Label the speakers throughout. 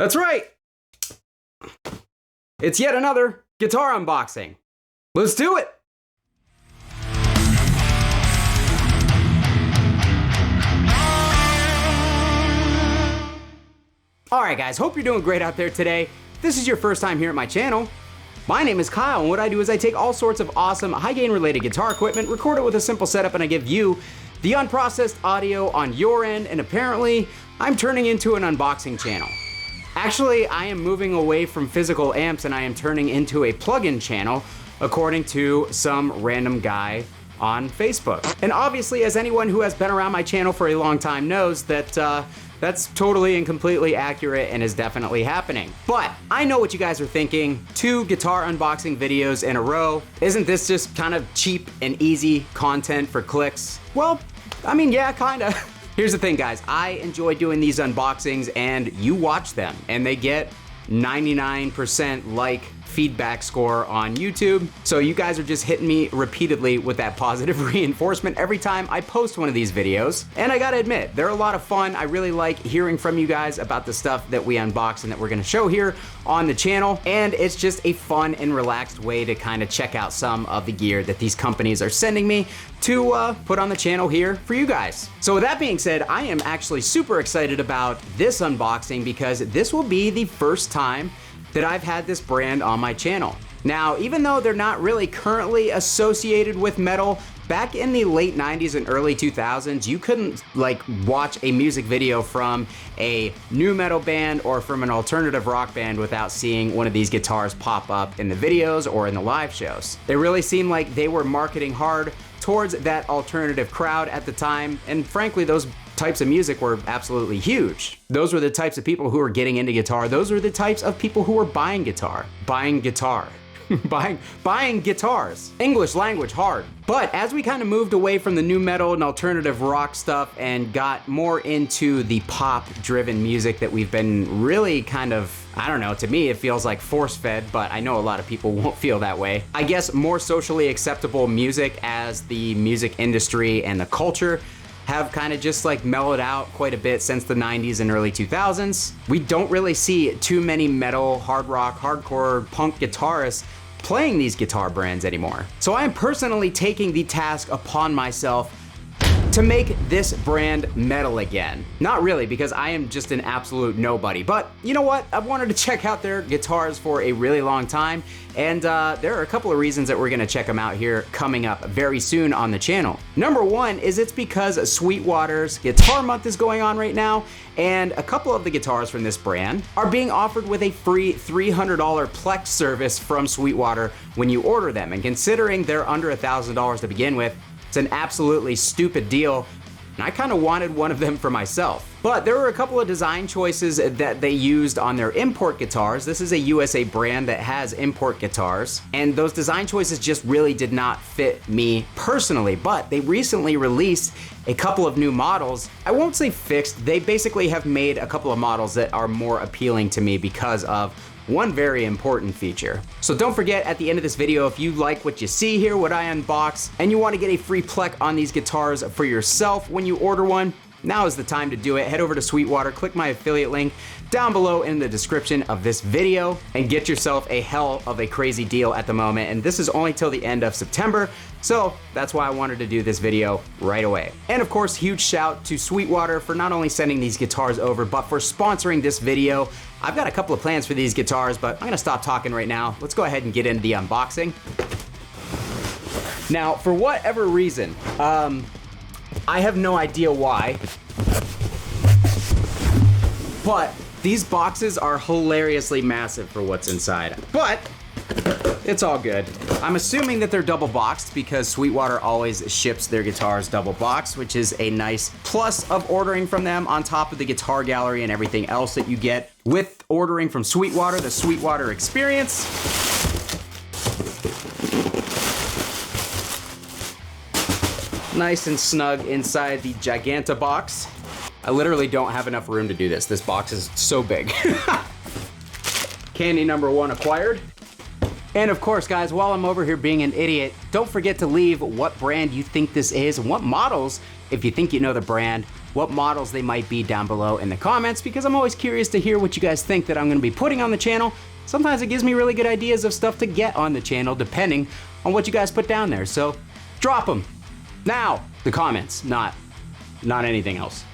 Speaker 1: That's right. It's yet another guitar unboxing. Let's do it. Alright guys, hope you're doing great out there today. If this is your first time here at my channel, my name is Kyle, and what I do is I take all sorts of awesome high-gain related guitar equipment, record it with a simple setup, and I give you the unprocessed audio on your end, and apparently I'm turning into an unboxing channel. Actually, I am moving away from physical amps and I am turning into a plug-in channel, according to some random guy on Facebook. And obviously, as anyone who has been around my channel for a long time knows, that that's totally and completely accurate and is definitely happening. But I know what you guys are thinking. 2 guitar unboxing videos in a row. Isn't this just kind of cheap and easy content for clicks? Well, I mean, yeah, kinda. Here's the thing, guys. I enjoy doing these unboxings and you watch them and they get 99% like feedback score on YouTube. So you guys are just hitting me repeatedly with that positive reinforcement every time I post one of these videos. And I gotta admit, they're a lot of fun. I really like hearing from you guys about the stuff that we unbox and that we're gonna show here on the channel. And it's just a fun and relaxed way to kind of check out some of the gear that these companies are sending me to put on the channel here for you guys. So with that being said, I am actually super excited about this unboxing because this will be the first time that I've had this brand on my channel. Now, even though they're not really currently associated with metal, back in the late 90s and early 2000s, you couldn't like watch a music video from a new metal band or from an alternative rock band without seeing one of these guitars pop up in the videos or in the live shows. It really seemed like they were marketing hard towards that alternative crowd at the time, and frankly, those types of music were absolutely huge. Those were the types of people who were getting into guitar. Those were the types of people who were buying guitar. Buying guitar. buying guitars. English language hard. But as we kind of moved away from the new metal and alternative rock stuff and got more into the pop-driven music that we've been really kind of, I don't know, to me it feels like force-fed, but I know a lot of people won't feel that way. I guess more socially acceptable music as the music industry and the culture have kind of just like mellowed out quite a bit since the 90s and early 2000s. We don't really see too many metal, hard rock, hardcore, punk guitarists playing these guitar brands anymore. So I am personally taking the task upon myself to make this brand metal again. Not really, because I am just an absolute nobody, but you know what? I've wanted to check out their guitars for a really long time, and there are a couple of reasons that we're gonna check them out here coming up very soon on the channel. Number one is it's because Sweetwater's Guitar Month is going on right now, and a couple of the guitars from this brand are being offered with a free $300 Plex service from Sweetwater when you order them, and considering they're under $1,000 to begin with, it's an absolutely stupid deal, and I kind of wanted one of them for myself. But there were a couple of design choices that they used on their import guitars. This is a USA brand that has import guitars, and those design choices just really did not fit me personally, but they recently released a couple of new models. I won't say fixed, they basically have made a couple of models that are more appealing to me because of one very important feature. So don't forget, at the end of this video, if you like what you see here, what I unbox, and you want to get a free Plek on these guitars for yourself when you order one, now is the time to do it. Head over to Sweetwater, click my affiliate link down below in the description of this video, and get yourself a hell of a crazy deal at the moment. And this is only till the end of September, so that's why I wanted to do this video right away. And of course, huge shout to Sweetwater for not only sending these guitars over, but for sponsoring this video. I've got a couple of plans for these guitars, but I'm gonna stop talking right now. Let's go ahead and get into the unboxing. Now, for whatever reason, I have no idea why, but these boxes are hilariously massive for what's inside. But it's all good. I'm assuming that they're double boxed because Sweetwater always ships their guitars double boxed, which is a nice plus of ordering from them on top of the guitar gallery and everything else that you get with ordering from Sweetwater, the Sweetwater experience. Nice and snug inside the Giganta box. I literally don't have enough room to do this. This box is so big. Candy number 1 acquired. And of course, guys, while I'm over here being an idiot, don't forget to leave what brand you think this is and what models if you think you know the brand, what models they might be down below in the comments, because I'm always curious to hear what you guys think that I'm gonna be putting on the channel. Sometimes it gives me really good ideas of stuff to get on the channel depending on what you guys put down there. So drop them. Now, the comments, not anything else.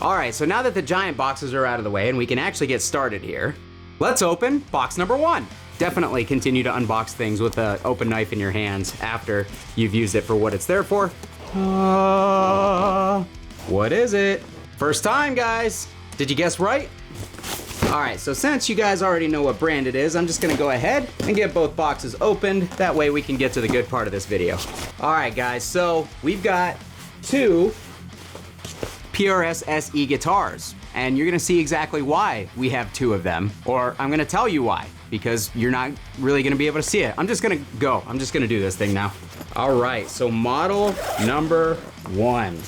Speaker 1: All right, so now that the giant boxes are out of the way and we can actually get started here, let's open box number 1. Definitely continue to unbox things with an open knife in your hands after you've used it for what it's there for. What is it? First time, guys. Did you guess right? All right, so since you guys already know what brand it is, I'm just gonna go ahead and get both boxes opened. That way we can get to the good part of this video. All right, guys, so we've got 2 PRS SE guitars, and you're gonna see exactly why we have 2 of them, or I'm gonna tell you why, because you're not really gonna be able to see it. I'm just gonna do this thing now. All right, so model number 1.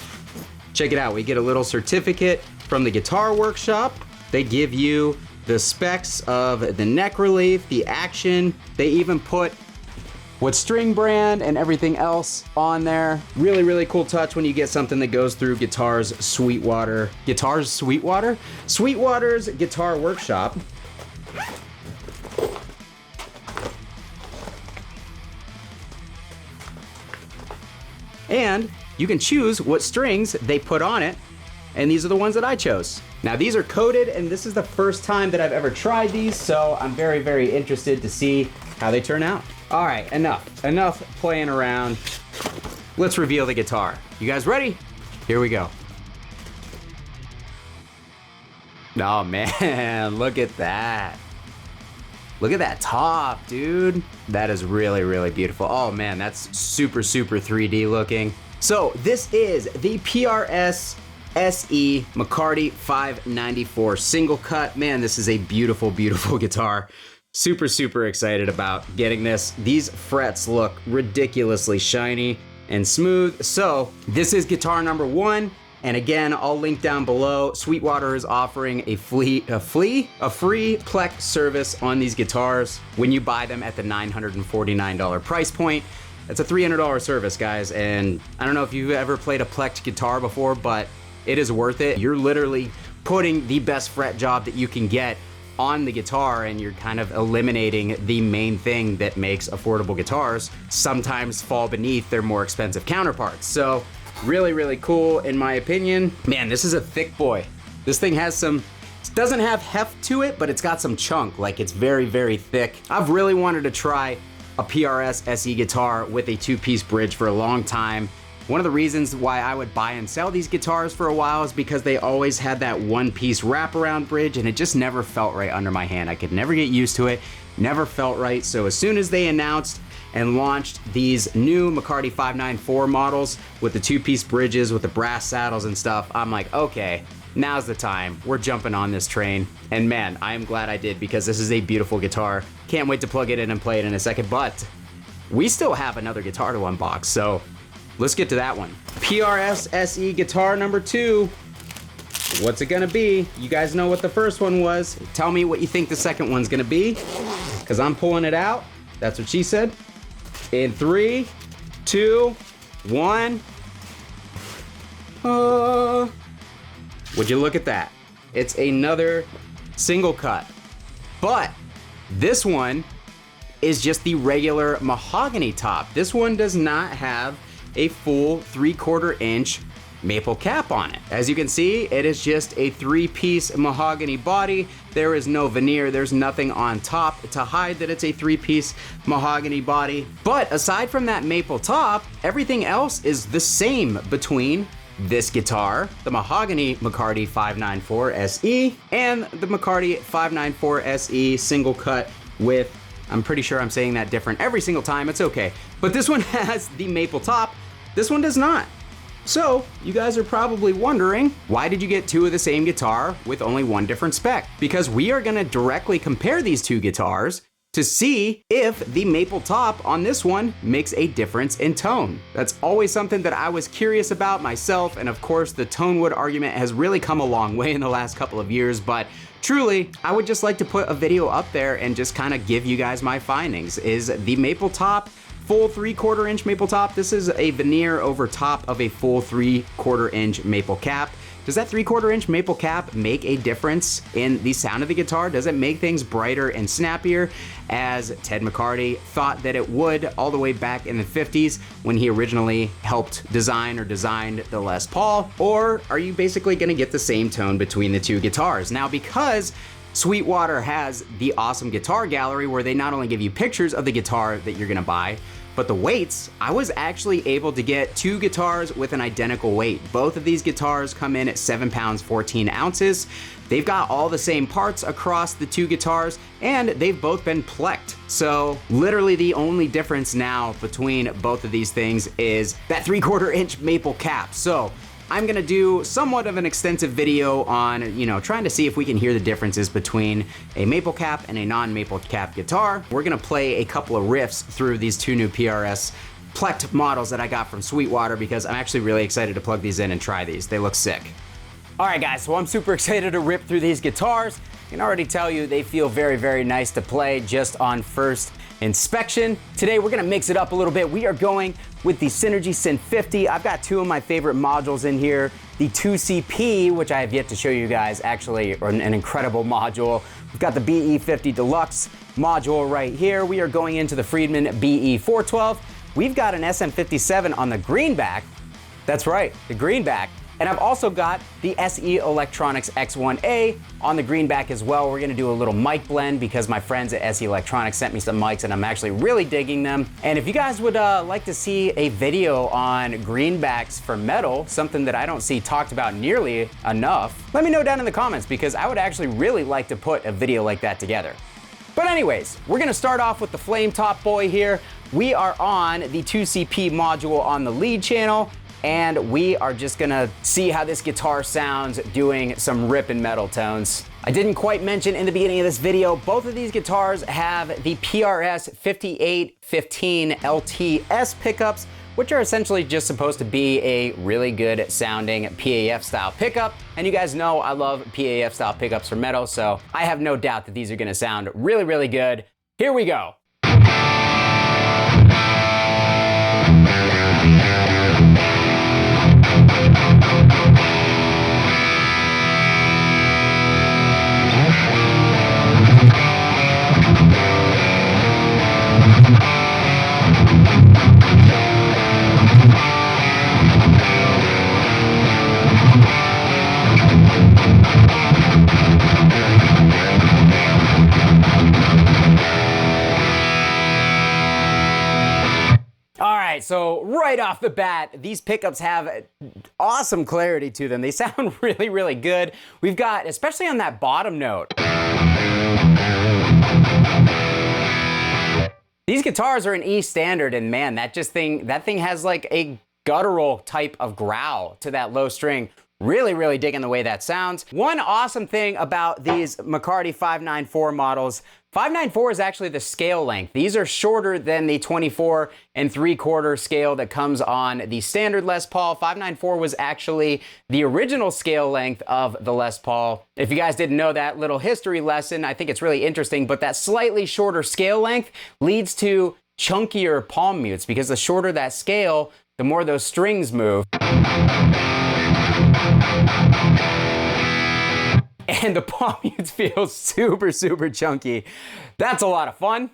Speaker 1: Check it out, we get a little certificate from the Guitar Workshop. They give you the specs of the neck relief, the action. They even put what string brand and everything else on there. Really, really cool touch when you get something that goes through Guitars Sweetwater. Guitars Sweetwater? Sweetwater's Guitar Workshop. And you can choose what strings they put on it, and these are the ones that I chose. Now these are coated, and this is the first time that I've ever tried these, so I'm very, very interested to see how they turn out. All right, enough playing around. Let's reveal the guitar. You guys ready? Here we go. Oh man, look at that. Look at that top, dude. That is really, really beautiful. Oh man, that's super, super 3D looking. So this is the PRS SE McCarty 594 single cut. Man, this is a beautiful, beautiful guitar. Super, super excited about getting this. These frets look ridiculously shiny and smooth. So this is guitar number 1. And again, I'll link down below. Sweetwater is offering a free Plex service on these guitars when you buy them at the $949 price point. That's a $300 service, guys. And I don't know if you've ever played a Plex guitar before, but it is worth it. You're literally putting the best fret job that you can get on the guitar, and you're kind of eliminating the main thing that makes affordable guitars sometimes fall beneath their more expensive counterparts. So really, really cool in my opinion. Man, this is a thick boy. This thing has some, it doesn't have heft to it, but it's got some chunk. Like, it's very, very thick. I've really wanted to try a PRS SE guitar with a 2-piece bridge for a long time. One of the reasons why I would buy and sell these guitars for a while is because they always had that 1-piece wraparound bridge, and it just never felt right under my hand. I could never get used to it, never felt right. So as soon as they announced and launched these new McCarty 594 models with the 2-piece bridges with the brass saddles and stuff, I'm like, okay, now's the time. We're jumping on this train. And man, I am glad I did, because this is a beautiful guitar. Can't wait to plug it in and play it in a second, but we still have another guitar to unbox, so let's get to that one. PRS SE guitar number 2. What's it gonna be? You guys know what the first one was. Tell me what you think the second one's gonna be, because I'm pulling it out. That's what she said. In 3, 2, 1. Would you look at that? It's another single cut, but this one is just the regular mahogany top. This one does not have a full 3/4 inch maple cap on it. As you can see, it is just a 3-piece mahogany body. There is no veneer, there's nothing on top to hide that it's a 3-piece mahogany body. But aside from that maple top, everything else is the same between this guitar, the mahogany McCarty 594 SE, and the McCarty 594 SE single cut with, I'm pretty sure I'm saying that different every single time, it's okay. But this one has the maple top, this one does not. So you guys are probably wondering, why did you get 2 of the same guitar with only 1 different spec? Because we are gonna directly compare these 2 guitars to see if the maple top on this one makes a difference in tone. That's always something that I was curious about myself, and of course the tone wood argument has really come a long way in the last couple of years, but truly, I would just like to put a video up there and just kind of give you guys my findings. Is the maple top full 3/4 inch maple top. This is a veneer over top of a full 3/4 inch maple cap. Does that 3/4 inch maple cap make a difference in the sound of the guitar? Does it make things brighter and snappier, as Ted McCarty thought that it would all the way back in the 50s when he originally helped design or designed the Les Paul? Or are you basically gonna get the same tone between the two guitars? Now, because Sweetwater has the awesome guitar gallery where they not only give you pictures of the guitar that you're gonna buy, but the weights, I was actually able to get two guitars with an identical weight. Both of these guitars come in at 7 pounds, 14 ounces. They've got all the same parts across the two guitars, and they've both been plecked. So literally the only difference now between both of these things is that 3/4 inch maple cap. So I'm gonna do somewhat of an extensive video on, trying to see if we can hear the differences between a maple cap and a non-maple cap guitar. We're gonna play a couple of riffs through these two new PRS plecked models that I got from Sweetwater because I'm actually really excited to plug these in and try these. They look sick. All right, guys, so I'm super excited to rip through these guitars. I can already tell you they feel very, very nice to play just on first inspection. Today, we're gonna mix it up a little bit. We are going with the Synergy Syn 50. I've got two of my favorite modules in here. The 2CP, which I have yet to show you guys, actually an incredible module. We've got the BE50 Deluxe module right here. We are going into the Friedman BE412. We've got an SM57 on the greenback. That's right, the greenback. And I've also got the SE Electronics X1A on the greenback as well. We're gonna do a little mic blend because my friends at SE Electronics sent me some mics and I'm actually really digging them. And if you guys would like to see a video on greenbacks for metal, something that I don't see talked about nearly enough, let me know down in the comments because I would actually really like to put a video like that together. But anyways, we're gonna start off with the Flame Top Boy here. We are on the 2CP module on the lead channel, and we are just gonna see how this guitar sounds doing some ripping metal tones. I didn't quite mention in the beginning of this video, both of these guitars have the PRS 5815 LTS pickups, which are essentially just supposed to be a really good sounding PAF style pickup. And you guys know I love PAF style pickups for metal, so I have no doubt that these are gonna sound really, really good. Here we go. So right off the bat, these pickups have awesome clarity to them. They sound really, really good. We've got, especially on that bottom note. These guitars are an E standard, and man, that thing has like a guttural type of growl to that low string. Really, really digging the way that sounds. One awesome thing about these McCarty 594 models, 594 is actually the scale length. These are shorter than the 24 3/4 scale that comes on the standard Les Paul. 594 was actually the original scale length of the Les Paul. If you guys didn't know that little history lesson, I think it's really interesting, but that slightly shorter scale length leads to chunkier palm mutes because the shorter that scale, the more those strings move. And the palm mutes feel super, super chunky. That's a lot of fun.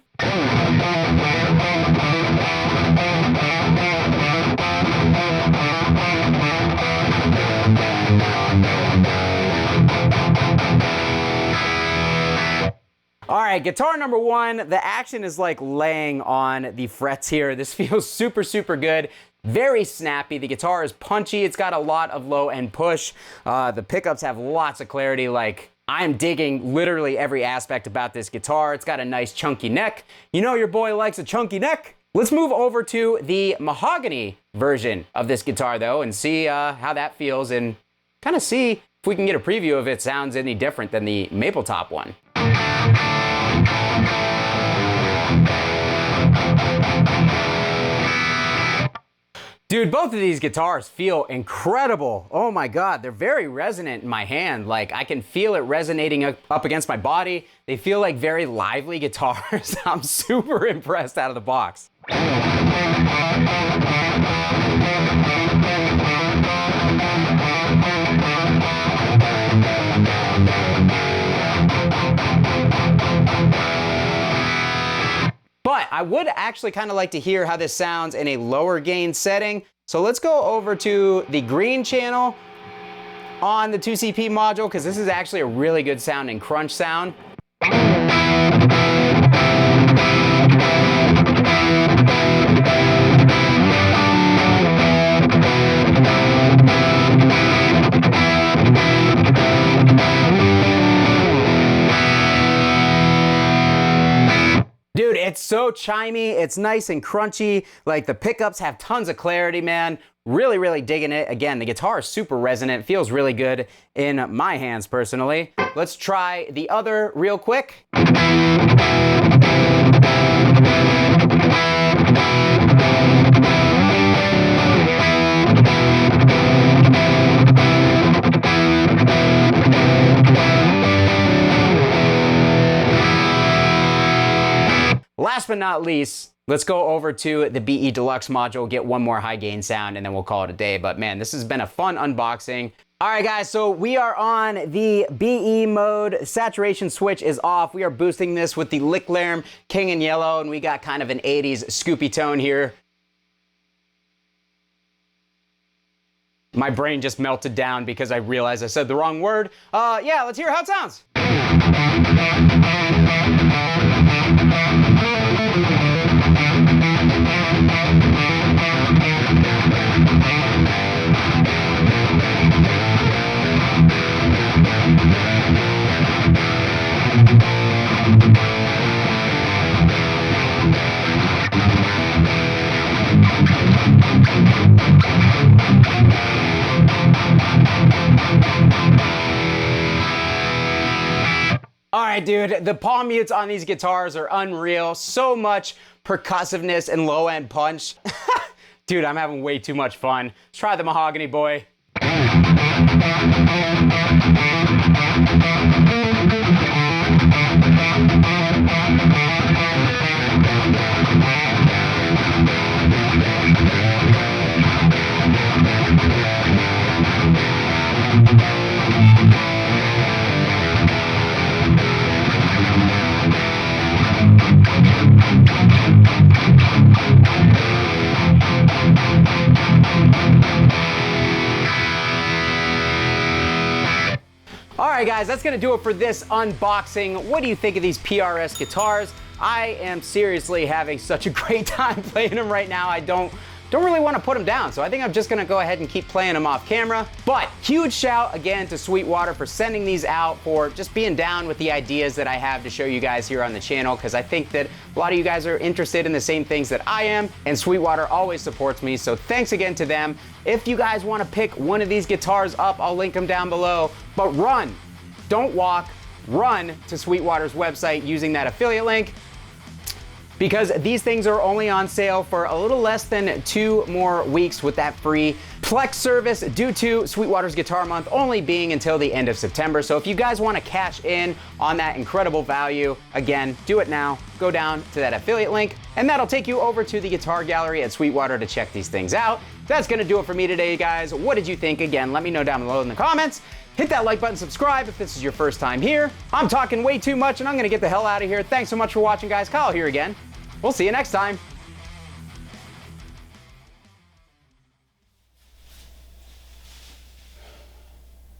Speaker 1: All right, guitar number one, the action is like laying on the frets here. This feels super, super good. Very snappy. The guitar is punchy. It's got a lot of low end push. The pickups have lots of clarity. Like, I'm digging literally every aspect about this guitar. It's got a nice chunky neck. You know your boy likes a chunky neck. Let's move over to the mahogany version of this guitar though and see how that feels and kind of see if we can get a preview if it sounds any different than the maple top one. Dude, both of these guitars feel incredible. Oh my God, they're very resonant in my hand. Like, I can feel it resonating up against my body. They feel like very lively guitars. I'm super impressed out of the box. But I would actually kind of like to hear how this sounds in a lower gain setting. So let's go over to the green channel on the 2CP module, because this is actually a really good sounding crunch sound. Dude, it's so chimey, it's nice and crunchy, like the pickups have tons of clarity, man. Really, really digging it. Again, the guitar is super resonant, feels really good in my hands personally. Let's try the other real quick. Last but not least, let's go over to the BE Deluxe module, get one more high gain sound, and then we'll call it a day. But man, this has been a fun unboxing. All right, guys, so we are on the BE mode. Saturation switch is off. We are boosting this with the Licklern King in Yellow, and we got kind of an 80s scoopy tone here. My brain just melted down because I realized I said the wrong word. Yeah, let's hear how it sounds. All right, dude, the palm mutes on these guitars are unreal. So much percussiveness and low-end punch. Dude, I'm having way too much fun. Let's try the Mahogany Boy. Alright guys, that's going to do it for this unboxing. What do you think of these PRS guitars? I am seriously having such a great time playing them right now. I don't really want to put them down, so I think I'm just going to go ahead and keep playing them off camera. But huge shout again to Sweetwater for sending these out, for just being down with the ideas that I have to show you guys here on the channel, because I think that a lot of you guys are interested in the same things that I am, and Sweetwater always supports me, so thanks again to them. If you guys want to pick one of these guitars up, I'll link them down below. But run, don't walk, run to Sweetwater's website using that affiliate link, because these things are only on sale for a little less than 2 more weeks with that free Plex service, due to Sweetwater's Guitar Month only being until the end of September. So if you guys want to cash in on that incredible value, again, do it now. Go down to that affiliate link, and that'll take you over to the guitar gallery at Sweetwater to check these things out. That's gonna do it for me today, guys. What did you think? Again, let me know down below in the comments. Hit that like button, subscribe if this is your first time here. I'm talking way too much, and I'm gonna get the hell out of here. Thanks so much for watching, guys. Kyle here again. We'll see you next time.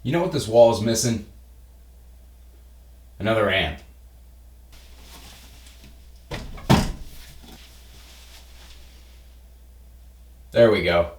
Speaker 1: You know what this wall is missing? Another amp. There we go.